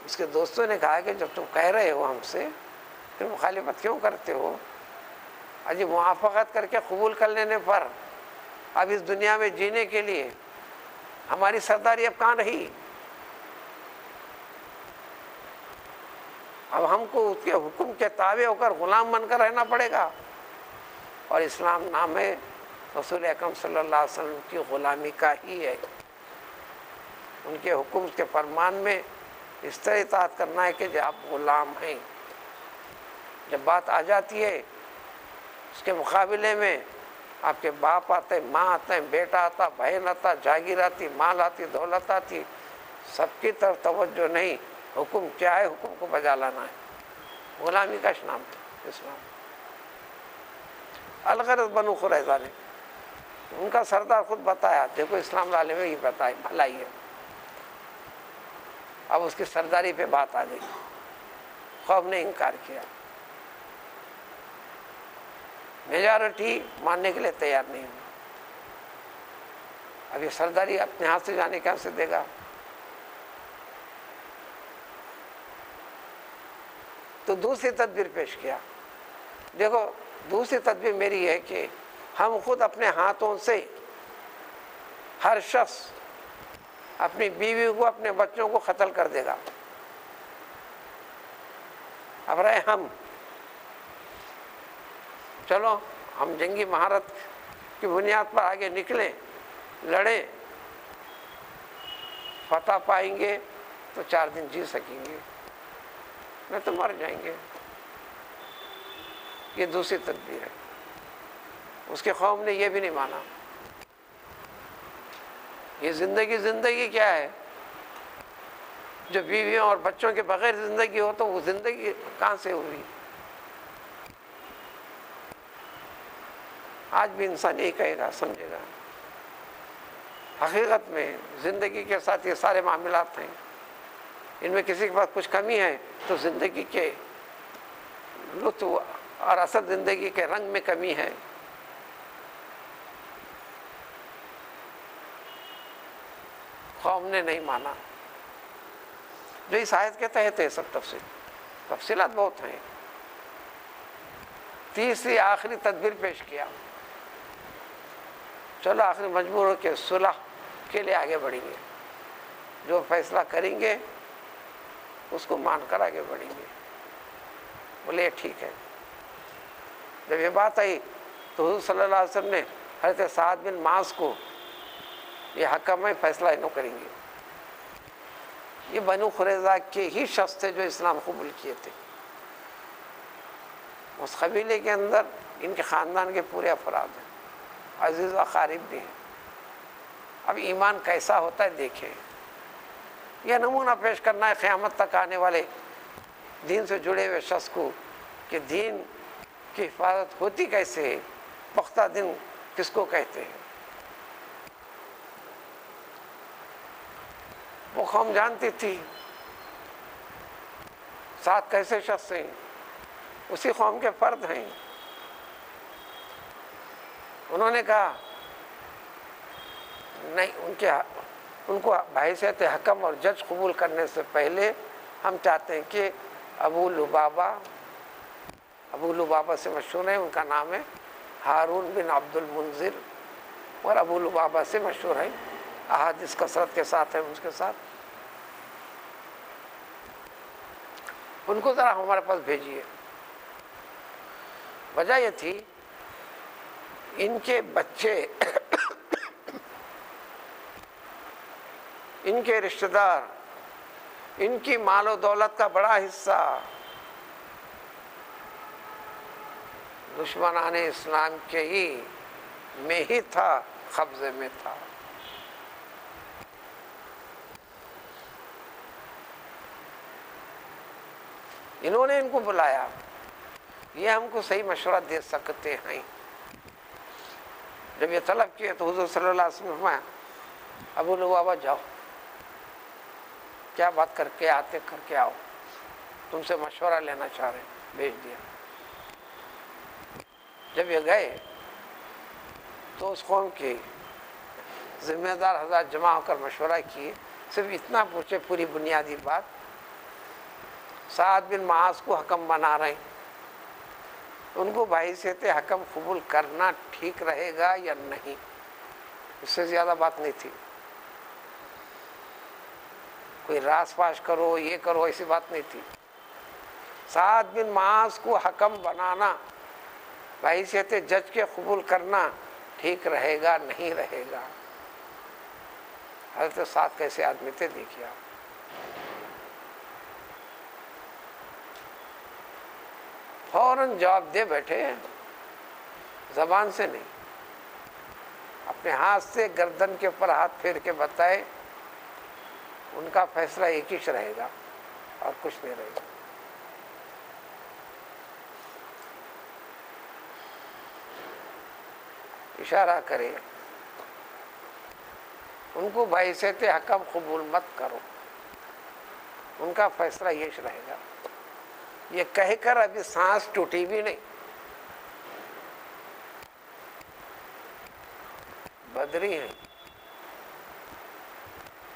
اس کے دوستوں نے کہا کہ جب تم کہہ رہے ہو ہم سے، پھر مخالفت کیوں کرتے ہو؟ اجی موافقت کر کے قبول کر لینے پر اب اس دنیا میں جینے کے لیے ہماری سرداری اب کہاں رہی؟ اب ہم کو اس کے حکم کے تابع ہو کر غلام بن کر رہنا پڑے گا، اور اسلام نام ہے رسول اکرم صلی اللہ علیہ وسلم کی غلامی کا ہی ہے۔ ان کے حکم کے فرمان میں اس طرح اطاعت کرنا ہے کہ جب آپ غلام ہیں، جب بات آ جاتی ہے اس کے مقابلے میں آپ کے باپ آتے، ماں آتے ہیں، بیٹا آتا، بہن آتا، جاگیر آتی، مال آتی، دولت آتی، سب کی طرف توجہ نہیں، حکم کیا ہے، حکم کو بجا لانا ہے۔ غلامی کا نام تھا اسلام۔ الغرض بنو قریظہ نے، ان کا سردار خود بتایا، دیکھو اسلام لانے میں یہ بتائی بھلائی ہے۔ اب اس کی سرداری پہ بات آ گئی، قوم نے انکار کیا، میجارٹی ماننے کے لیے تیار نہیں ہوئی۔ اب یہ سرداری اپنے ہاتھ سے جانے کیسے دے گا؟ تو دوسری تدبیر پیش کیا۔ دیکھو دوسری تدبیر میری ہے کہ ہم خود اپنے ہاتھوں سے ہر شخص اپنی بیوی کو، اپنے بچوں کو قتل کر دے گا۔ اب رہے ہم، چلو ہم جنگی مہارت کی بنیاد پر آگے نکلیں، لڑیں، فتح پائیں گے تو 4 دن جی سکیں گے، نہیں تو مر جائیں گے۔ یہ دوسری تدبیر ہے۔ اس کے قوم نے یہ بھی نہیں مانا۔ یہ زندگی کیا ہے؟ جو بیویوں اور بچوں کے بغیر زندگی ہو تو وہ زندگی کہاں سے ہوئی؟ آج بھی انسان یہی کہے گا، سمجھے گا۔ حقیقت میں زندگی کے ساتھ یہ سارے معاملات ہیں، ان میں کسی کے پاس کچھ کمی ہے تو زندگی کے لطف اور اصل زندگی کے رنگ میں کمی ہے۔ قوم نے نہیں مانا، جو اس آیت کے تحت ہے۔ سب تفصیلات بہت ہیں۔ تیسری آخری تدبیر پیش کیا، چلو آخری مجبور ہو کے صلح کے لیے آگے بڑھیں گے، جو فیصلہ کریں گے اس کو مان کر آگے بڑھیں گے۔ بولے ٹھیک ہے۔ جب یہ بات آئی تو حضور صلی اللہ علیہ وسلم نے حضرت سعد بن معاذ کو یہ حکم ہے، فیصلہ انہوں کریں گے۔ یہ بنو قریظہ کے ہی شخص تھے جو اسلام قبول کیے تھے۔ اس قبیلے کے اندر ان کے خاندان کے پورے افراد ہیں۔ عزیز و اقارب بھی ہیں۔ اب ایمان کیسا ہوتا ہے دیکھیں، یہ نمونہ پیش کرنا ہے قیامت تک آنے والے دین سے جڑے ہوئے شخص کو کہ دین کی حفاظت ہوتی کیسے ہے، پختہ دین کس کو کہتے ہیں۔ وہ قوم جانتی تھی 7 کیسے شخص ہیں، اسی قوم کے فرد ہیں۔ انہوں نے کہا نہیں، ان کو بحیثیت حکم اور جج قبول کرنے سے پہلے ہم چاہتے ہیں کہ ابو لبابہ سے مشہور ہے، ان کا نام ہے ہارون بن عبد المنذر، اور ابو لبابہ سے مشہور ہے، احادیث کثرت کے ساتھ ہے ان کے ساتھ، ان کو ذرا ہمارے پاس بھیجیے۔ وجہ یہ تھی ان کے بچے ان کے رشتہ دار، ان کی مال و دولت کا بڑا حصہ دشمنان اسلام کے ہی میں ہی تھا، قبضے میں تھا۔ انہوں نے ان کو بلایا، یہ ہم کو صحیح مشورہ دے سکتے ہیں۔ جب یہ طلب کیے تو حضور صلی اللہ علیہ وسلم نے فرمایا ابو لبابہ جاؤ، کیا بات کر کے آؤ، تم سے مشورہ لینا چاہ رہے ہیں، بھیج دیا۔ جب یہ گئے تو اس قوم کے ذمہ دار حضرات جمع ہو کر مشورہ کیے، صرف اتنا پوچھے پوری بنیادی بات، سعد بن معاذ کو حکم بنا رہے ہیں، ان کو بحیثیت حکم قبول کرنا ٹھیک رہے گا یا نہیں، اس سے زیادہ بات نہیں تھی۔ کوئی راز پاش کرو، یہ کرو، ایسی بات نہیں تھی۔ سعد بن معاذ کو حکم بنانا، بحیثیت جج کے قبول کرنا ٹھیک رہے گا نہیں رہے گا۔ حضرت سعد کیسے آدمی تھے دیکھیے آپ، فوراً جواب دے بیٹھے، زبان سے نہیں، اپنے ہاتھ سے گردن کے اوپر ہاتھ پھیر کے بتائے ان کا فیصلہ ایک ہی رہے گا اور کچھ نہیں رہے گا۔ اشارہ کرے ان کو بحیثیت حکم قبول مت کرو، ان کا فیصلہ یہ رہے گا۔ یہ کہہ کر ابھی سانس ٹوٹی بھی نہیں، بدری ہیں،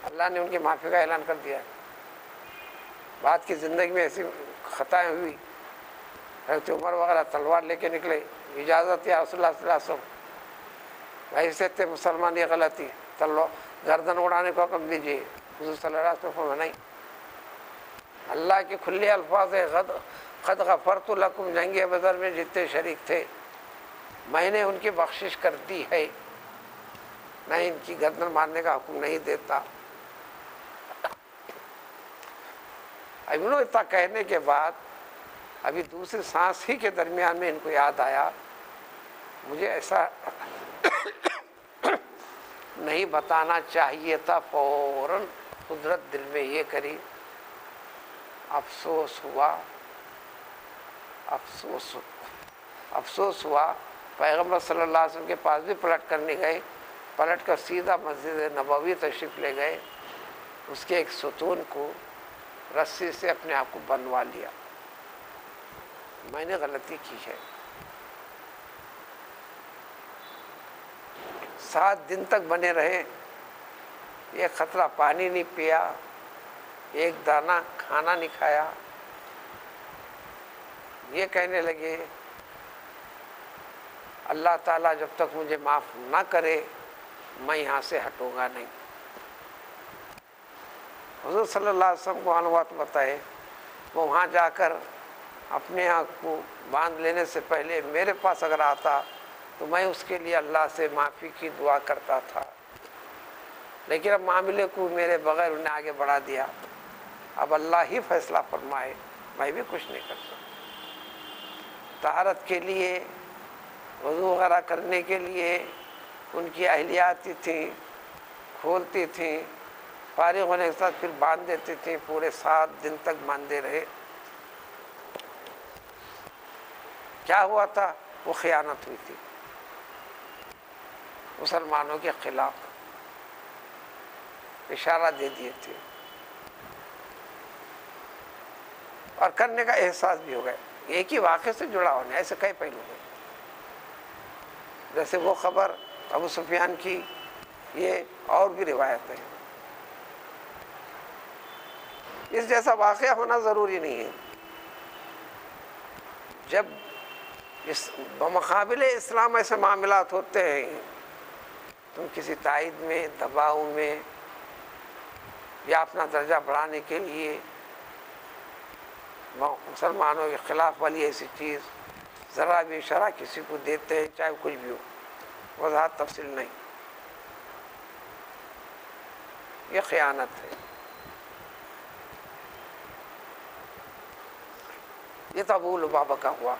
اللہ نے ان کی معافی کا اعلان کر دیا۔ بعد کی زندگی میں ایسی خطائیں ہوئی، حضرت عمر وغیرہ تلوار لے کے نکلے، اجازت یا رسول اللہ صلی اللہ علیہ وسلم، بحیثیت مسلمان یہ غلطی، تلوار گردن اڑانے کو حکم دیجیے، حضور صلی اللہ علیہ وسلم نہیں، اللہ کے کھلے الفاظ ہے، قد غفرت لکم، جنگ بدر میں جتنے شریک تھے میں نے ان کی بخشش کر دی ہے، میں ان کی گردن مارنے کا حکم نہیں دیتا۔ اب انہوں اتنا کہنے کے بعد ابھی دوسری سانس ہی کے درمیان میں ان کو یاد آیا مجھے ایسا نہیں بتانا چاہیے تھا، فوراً قدرت دل میں یہ کری، افسوس ہوا۔ پیغمبر صلی اللہ علیہ وسلم کے پاس بھی پلٹ کرنے گئے، پلٹ کر سیدھا مسجد نبوی تشریف لے گئے، اس کے ایک ستون کو رسی سے اپنے آپ کو بنوا لیا، میں نے غلطی کی ہے۔ 7 دن تک بنے رہے، ایک قطرہ پانی نہیں پیا، ایک دانہ کھانا نہیں کھایا، یہ کہنے لگے اللہ تعالیٰ جب تک مجھے معاف نہ کرے میں یہاں سے ہٹوں گا نہیں۔ حضور صلی اللہ علیہ وسلم کو عنوات بتائے، وہ وہاں جا کر اپنے آپ کو باندھ لینے سے پہلے میرے پاس اگر آتا تو میں اس کے لیے اللہ سے معافی کی دعا کرتا تھا، لیکن اب معاملے کو میرے بغیر انہیں آگے بڑھا دیا، اب اللہ ہی فیصلہ فرمائے، میں بھی کچھ نہیں کر سکتا۔ طہارت کے لیے، وضو وغیرہ کرنے کے لیے ان کی اہلیاتی تھیں، کھولتی تھیں، فارغ ہونے کے ساتھ پھر باندھ دیتی تھیں، پورے 7 دن تک باندھے رہے۔ کیا ہوا تھا؟ وہ خیانت ہوئی تھی مسلمانوں کے خلاف، اشارہ دے دیے تھے اور کرنے کا احساس بھی ہو گیا۔ ایک ہی واقعے سے جڑا ہونا، ایسے کئی پہلو ہیں، جیسے وہ خبر ابو سفیان کی، یہ اور بھی روایتیں ہیں۔ اس جیسا واقعہ ہونا ضروری نہیں ہے۔ جب اس بمقابل اسلام ایسے معاملات ہوتے ہیں، تم کسی تائید میں، دباؤ میں، یا اپنا درجہ بڑھانے کے لیے مسلمانوں کے خلاف والی ایسی چیز ذرا بھی اشارہ کسی کو دیتے ہیں، چاہے کچھ بھی ہو، وضاحت تفصیل نہیں، یہ خیانت ہے۔ یہ تو ابو لبابہ کا ہوا۔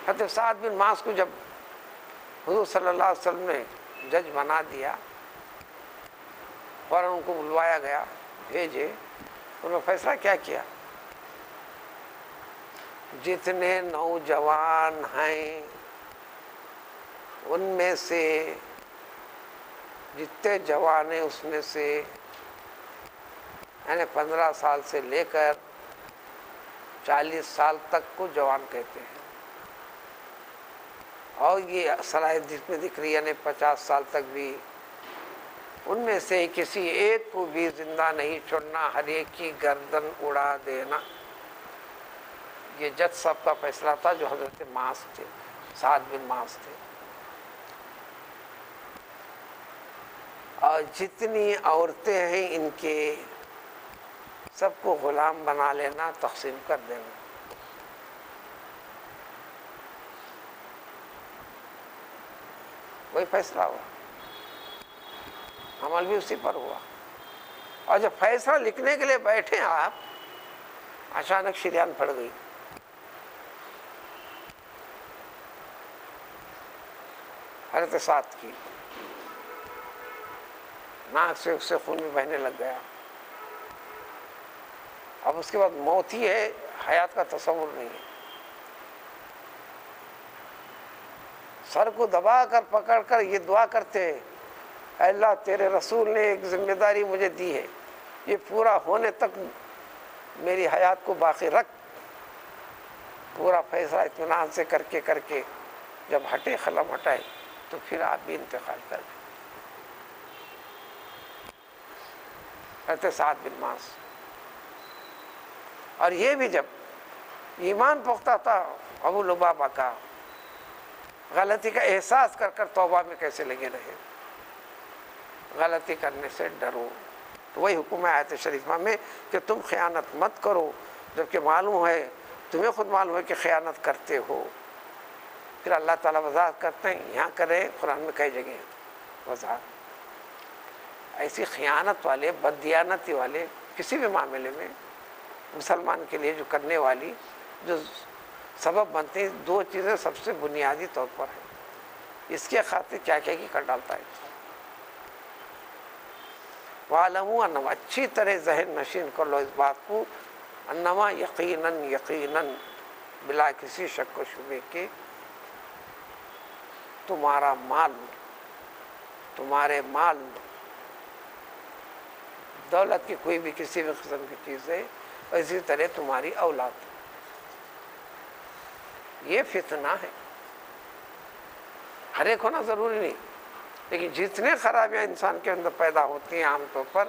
حضرت سعد بن معاذ کو جب حضور صلی اللہ علیہ وسلم نے جج بنا دیا، فوراً ان کو بلوایا گیا، بھیجے، انہوں نے فیصلہ کیا کیا؟ جتنے نوجوان ہیں ان میں سے، جتنے جوان ہیں اس میں سے، یعنی 15 سال سے لے کر 40 سال تک کو جوان کہتے ہیں، اور یہ صلاحیت جس میں دکھ رہی ہے، یعنی 50 سال تک بھی، ان میں سے کسی ایک کو بھی زندہ نہیں چھوڑنا، ہر ایک کی گردن اڑا دینا۔ یہ جج صاحب کا فیصلہ تھا جو حضرت معاذ تھے، سعد بن معاذ تھے۔ اور جتنی عورتیں ہیں ان کے سب کو غلام بنا لینا، تقسیم کر دینا۔ وہی فیصلہ ہوا، عمل بھی اسی پر ہوا۔ اور جب فیصلہ لکھنے کے لیے بیٹھے آپ، اچانک شریان پڑ گئی۔ حضرت سعد کی ناک سے اس سے خون بھی بہنے لگ گیا۔ اب اس کے بعد موت ہی ہے، حیات کا تصور نہیں ہے۔ سر کو دبا کر پکڑ کر یہ دعا کرتے ہیں، اے اللہ تیرے رسول نے ایک ذمہ داری مجھے دی ہے، یہ پورا ہونے تک میری حیات کو باقی رکھ۔ پورا فیصلہ اطمینان سے کر کے جب ہٹے، قلم ہٹائے، تو پھر آپ بھی انتقال کر گئے۔ حضرت سعد بن معاذ، اور یہ بھی جب ایمان پختہ تھا ابو لبابہ کا، غلطی کا احساس کر کر توبہ میں کیسے لگے رہے۔ غلطی کرنے سے ڈرو، تو وہی حکم ہے آیت شریفہ میں کہ تم خیانت مت کرو، جبکہ معلوم ہے، تمہیں خود معلوم ہے کہ خیانت کرتے ہو۔ پھر اللہ تعالیٰ وضاحت کرتے ہیں، یہاں کریں، قرآن میں کئی جگہ وضاحت۔ ایسی خیانت والے، بددیانتی والے کسی بھی معاملے میں مسلمان کے لیے جو کرنے والی جو سبب بنتے ہیں، 2 چیزیں سب سے بنیادی طور پر ہیں۔ اس کے خاطر کیا کیا کی کر ڈالتا ہے۔ وَعَلَمُوا أَنَّمَا، اچھی طرح ذہن نشین کر لو اس بات کو، انما یقیناً بلا کسی شک و شبے کے، تمہارا مال، تمہارے مال، دولت کی کوئی بھی کسی بھی قسم کی چیز ہے، اور اسی طرح تمہاری اولاد، یہ فتنہ ہے۔ ہر ایک ہونا ضروری نہیں، لیکن جتنے خرابیاں انسان کے اندر پیدا ہوتی ہیں عام طور پر،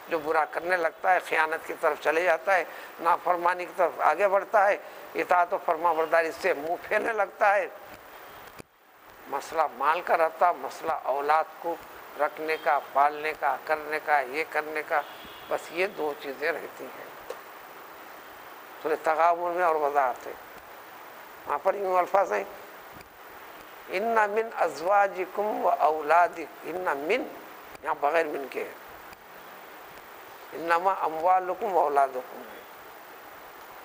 جو برا کرنے لگتا ہے، خیانت کی طرف چلے جاتا ہے، نافرمانی کی طرف آگے بڑھتا ہے، اطاعت و فرما برداری سے منہ پھیرنے لگتا ہے، مسئلہ مال کا رہتا، مسئلہ اولاد کو رکھنے کا، پالنے کا، کرنے کا، یہ کرنے کا، بس یہ 2 چیزیں رہتی ہیں۔ سورہ تغابن میں اور وضاحت ہے، وہاں پر یوں الفاظ ہیں، ان من ازواجکم و اولادکم، ان من، یہاں بغیر من کے ہے، انما اموالکم و اولادکم ہے۔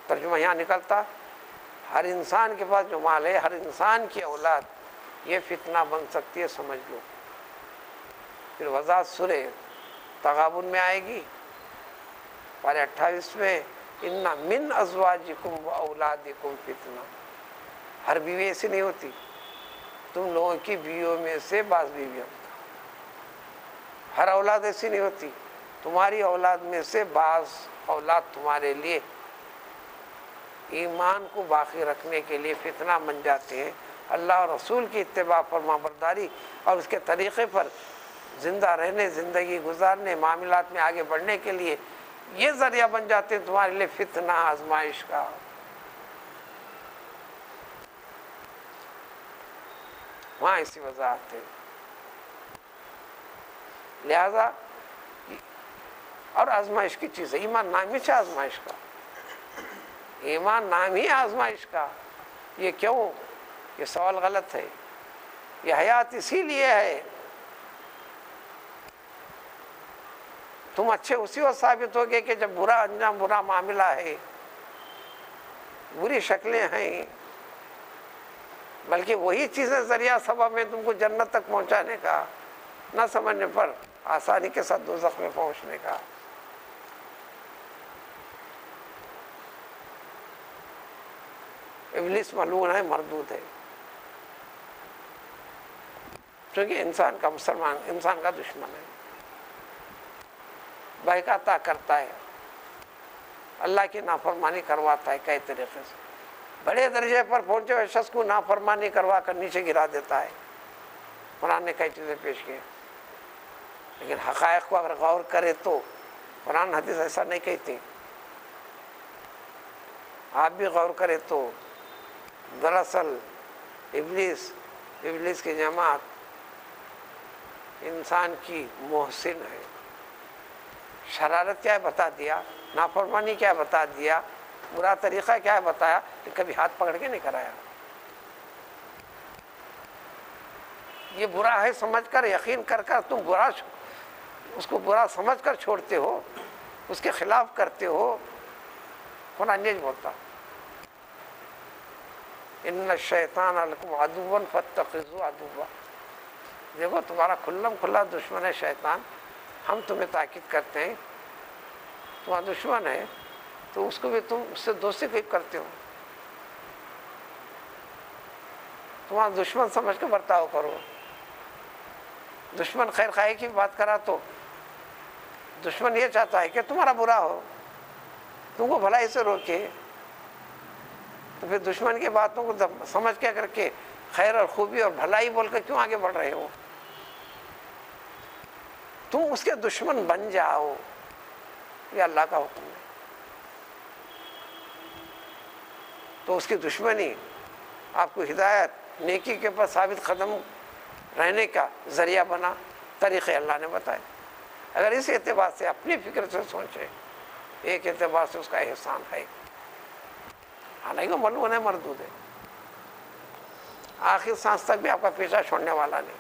ترجمہ یہاں نکلتا، ہر انسان کے پاس جو مال ہے، ہر انسان کی اولاد یہ فتنہ بن سکتی ہے، سمجھ لو۔ پھر وضاحت سورہ تغابن میں آئے گی پارے 28 میں، ان من ازواجکم و اولادکم فتنہ. ہر بیوی ایسی نہیں ہوتی، تم لوگوں کی بیویوں میں سے بعض بیویاں، ہر اولاد ایسی نہیں ہوتی، تمہاری اولاد میں سے بعض اولاد تمہارے لیے ایمان کو باقی رکھنے کے لیے فتنہ بن جاتے ہیں. اللہ اور رسول کی اتباع فرما برداری اور اس کے طریقے پر زندہ رہنے، زندگی گزارنے، معاملات میں آگے بڑھنے کے لیے یہ ذریعہ بن جاتے ہیں تمہارے لیے فتنہ، آزمائش کا. وہاں ایسی وضاحت ہے. لہذا اور آزمائش کی چیز ہے، ایمان نام ہی آزمائش کا، ایمان نام ہی آزمائش کا. یہ کیوں؟ یہ سوال غلط ہے. یہ حیات اسی لیے ہے تم اچھے اسی وقت ثابت ہوگے کہ جب برا انجام، برا معاملہ ہے، بری شکلیں ہیں، بلکہ وہی چیزیں ذریعہ سبب میں تم کو جنت تک پہنچانے کا، نہ سمجھنے پر آسانی کے ساتھ دوزخ میں پہنچنے کا. ابلیس ملعون ہے، مردود ہے، کیونکہ انسان کا مسلمان، انسان کا دشمن ہے، بہکاتا کرتا ہے، اللہ کی نافرمانی کرواتا ہے کئی طریقے سے. بڑے درجے پر پہنچے ہوئے شخص کو نافرمانی کروا کر نیچے گرا دیتا ہے. قرآن نے کئی چیزیں پیش کی، لیکن حقائق کو اگر غور کرے تو قرآن حدیث ایسا نہیں کہتی. آپ بھی غور کرے تو دراصل ابلیس کی جماعت انسان کی محسن ہے. شرارت کیا ہے بتا دیا، نافرمانی کیا ہے بتا دیا، برا طریقہ کیا ہے بتایا، لیکن کبھی ہاتھ پکڑ کے نہیں کرایا. یہ برا ہے سمجھ کر، یقین کر کر تم اس کو برا سمجھ کر چھوڑتے ہو، اس کے خلاف کرتے ہو. قرآن یہ بولتا ان الشیطان لکم عدو فاتخذوه عدوا. دیکھو تمہارا کھلم کھلا دشمن ہے شیطان. ہم تمہیں تاکید کرتے ہیں تمہارا دشمن ہے تو اس کو بھی تم اس سے دوستی کرتے ہو. تمہارا دشمن سمجھ کے برتاؤ کرو. دشمن خیر خواہی کی بات کرا تو دشمن یہ چاہتا ہے کہ تمہارا برا ہو، تم کو بھلائی سے روکے. تو پھر دشمن کی باتوں کو سمجھ کے کر کے خیر اور خوبی اور بھلائی بول کر کیوں آگے بڑھ رہے ہو؟ تم اس کے دشمن بن جاؤ، یہ اللہ کا حکم ہے. تو اس کی دشمنی آپ کو ہدایت، نیکی کے اوپر ثابت قدم رہنے کا ذریعہ بنا. طریقے اللہ نے بتائے. اگر اس اعتبار سے اپنی فکر سے سوچے، ایک اعتبار سے اس کا احسان ہے، حالانکہ وہ ملعون ہے، مردود ہے، آخر سانس تک بھی آپ کا پیچھا چھوڑنے والا نہیں.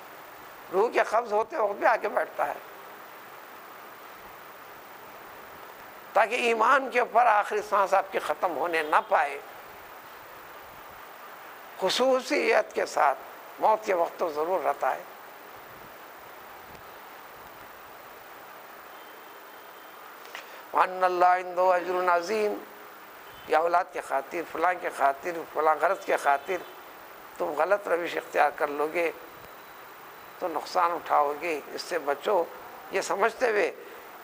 روح کے قبض ہوتے وقت بھی آگے بیٹھتا ہے تاکہ ایمان کے اوپر آخری سانس آپ کی ختم ہونے نہ پائے. خصوصیت کے ساتھ موت کے وقت تو ضرور رہتا ہے. وَأَنَّ اللَّهَ عِندَهُ أَجْرٌ عَظِيمٌ. یا اولاد کے خاطر، فلاں کے خاطر، فلاں غرض کے خاطر تم غلط روش اختیار کر لو گے تو نقصان اٹھاؤ گے. اس سے بچو، یہ سمجھتے ہوئے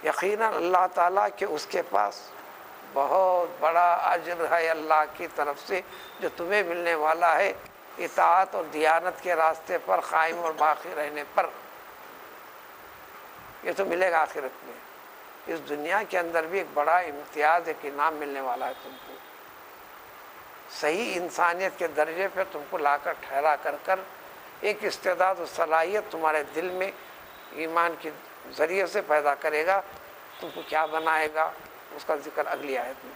یقیناً اللہ تعالیٰ کہ اس کے پاس بہت بڑا اجر ہے اللہ کی طرف سے جو تمہیں ملنے والا ہے اطاعت اور دیانت کے راستے پر قائم اور باقی رہنے پر. یہ تو ملے گا آخرت میں. اس دنیا کے اندر بھی ایک بڑا امتیاز، ایک انعام ملنے والا ہے تم کو. صحیح انسانیت کے درجے پہ تم کو لا کر ٹھہرا کر ایک استعداد و صلاحیت تمہارے دل میں ایمان کے ذریعے سے پیدا کرے گا. تم کو کیا بنائے گا اس کا ذکر اگلی آیت میں.